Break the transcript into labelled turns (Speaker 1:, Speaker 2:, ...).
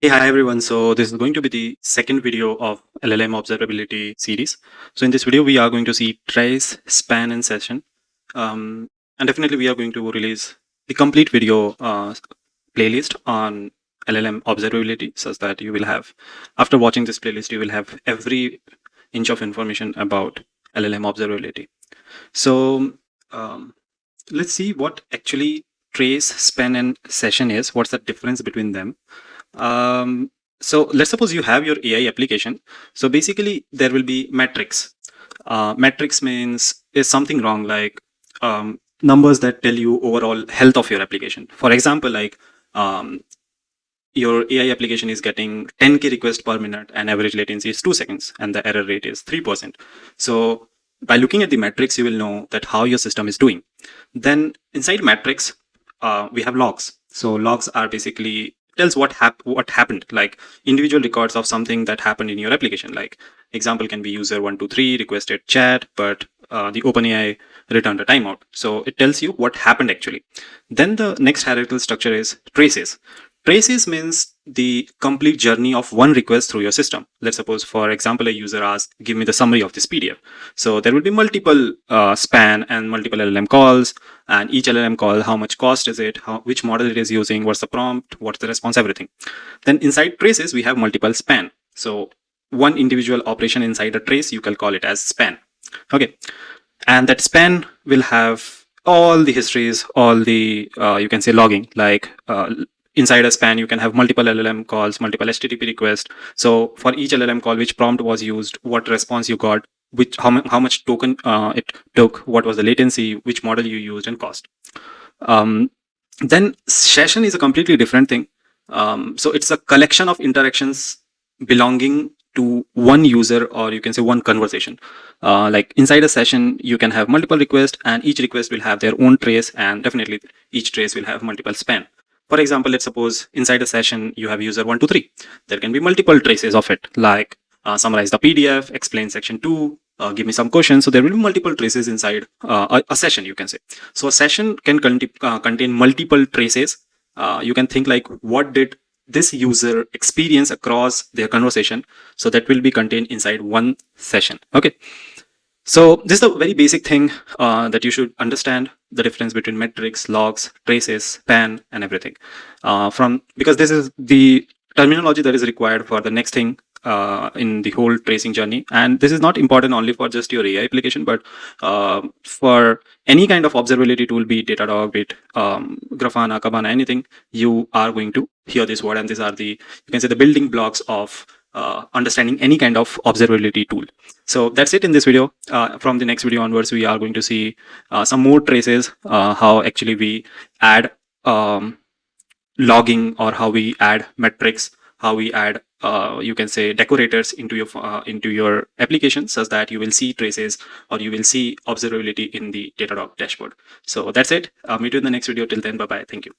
Speaker 1: Hey, hi everyone. So this is going to be the second video of LLM Observability series. So in this video, we are going to see trace, span, and session. And definitely we are going to release the complete video playlist on LLM Observability such that you will have, after watching this playlist, you will have every inch of information about LLM Observability. So um, let's see what actually trace, span, and session is. What's the difference between them? Um, so let's suppose you have your AI application. So basically there will be metrics. Metrics means is something wrong, like numbers that tell you overall health of your application. For example, like um, your AI application is getting 10K requests per minute and average latency is 2 seconds and the error rate is 3%. So by looking at the metrics, you will know that how your system is doing. Then inside metrics, we have logs. So logs are basically tells what happened, like individual records of something that happened in your application. Like example can be user 123 requested chat, but the OpenAI returned a timeout. So it tells you what happened actually. Then the next hierarchical structure is traces. Traces means the complete journey of one request through your system. Let's suppose, for example, a user asks, give me the summary of this PDF. So there will be multiple span and multiple LLM calls, and each LLM call, how much cost is it, which model it is using, what's the prompt, what's the response, everything. Then inside traces, we have multiple span. So one individual operation inside a trace, you can call it as span. Okay. And that span will have all the histories, all the, you can say logging, like inside a span, you can have multiple LLM calls, multiple HTTP requests. So for each LLM call, which prompt was used, what response you got, which how much token it took, what was the latency, which model you used, and cost. Then session is a completely different thing. So it's a collection of interactions belonging to one user, or you can say one conversation. Like inside a session, you can have multiple requests, and each request will have their own trace, and definitely each trace will have multiple span. For example, let's suppose inside a session you have user 123. There can be multiple traces of it, like summarize the PDF, explain section 2, give me some questions. So there will be multiple traces inside a session, you can say. So a session can contain multiple traces. You can think like, what did this user experience across their conversation? So that will be contained inside one session. Okay. So this is the very basic thing that you should understand, the difference between metrics, logs, traces, span, and everything. Because this is the terminology that is required for the next thing in the whole tracing journey. And this is not important only for just your AI application, but for any kind of observability tool, be it Datadog, be it Grafana, Kibana, anything, you are going to hear this word. And these are the, you can say, the building blocks of understanding any kind of observability tool. So that's it in this video. From the next video onwards, we are going to see some more traces, how actually we add logging, or how we add metrics, how we add you can say decorators into your application, such that you will see traces, or you will see observability in the Datadog dashboard. So that's it. Meet you in the next video. Till then, bye bye. Thank you.